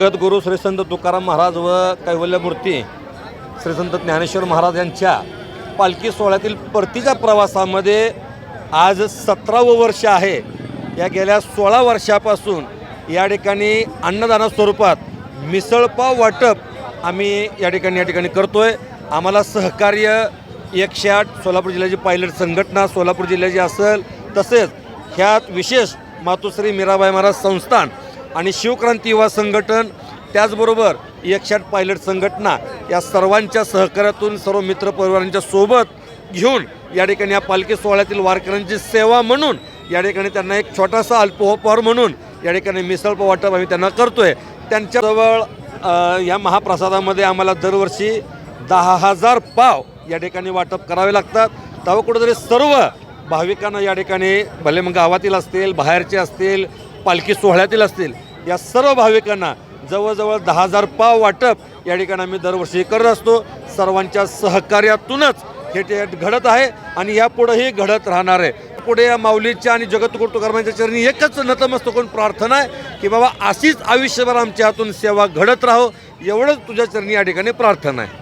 जगद्गुरू श्री संत तुकाराम महाराज व कैवल्यमूर्ती श्री संत ज्ञानेश्वर महाराज यांच्या पालखी सोहळ्यातील परतीच्या प्रवासामध्ये आज 17वं वर्ष आहे। या गेल्या 16 वर्षापासून या ठिकाणी अन्नदाना स्वरूपात मिसळपाव वाटप आम्ही या ठिकाणी करतोय। आम्हाला सहकार्य 108 सोलापूर जिल्ह्याची पायलट संघटना सोलापूर जिल्ह्याची असेल, तसेच ह्यात विशेष मातोश्री मीराबाई महाराज संस्थान आणि शिवक्रांती युवा संघटन, त्याचबरोबर 108 पायलट संघटना या सर्वांच्या सहकार्यातून सर्व मित्रपरिवारांच्या सोबत घेऊन या ठिकाणी या पालखी सोहळ्यातील वारकऱ्यांची सेवा म्हणून या ठिकाणी त्यांना एक छोटासा अल्पोपहार म्हणून या ठिकाणी मिसळपाव वाटप आम्ही त्यांना करतोय। त्यांच्याजवळ या महाप्रसादामध्ये आम्हाला दरवर्षी 10,000 पाव या ठिकाणी वाटप करावे लागतात। तेव्हा कुठेतरी सर्व भाविकांना या ठिकाणी भले मग गावातील असतील, बाहेरचे असतील, पालखी सोहळ्यातील असतील, या सर्व भाविकांना जवळजवळ 10,000 पाव वाटप या ठिकाणी आम्ही दरवर्षी करत असतो। सर्वांच्या सहकार्यातूनच हे घडत आहे आणि यापुढेही घडत राहणार आहे। पुढे या माऊलीच्या आणि जगद्गुरू तुकारामांच्या चरणी एकच नतमस्तक होऊन प्रार्थना आहे की बाबा अशीच आयुष्यभर आमच्या हातून सेवा घडत राहो, एवढंच तुझ्या चरणी या ठिकाणी प्रार्थना आहे।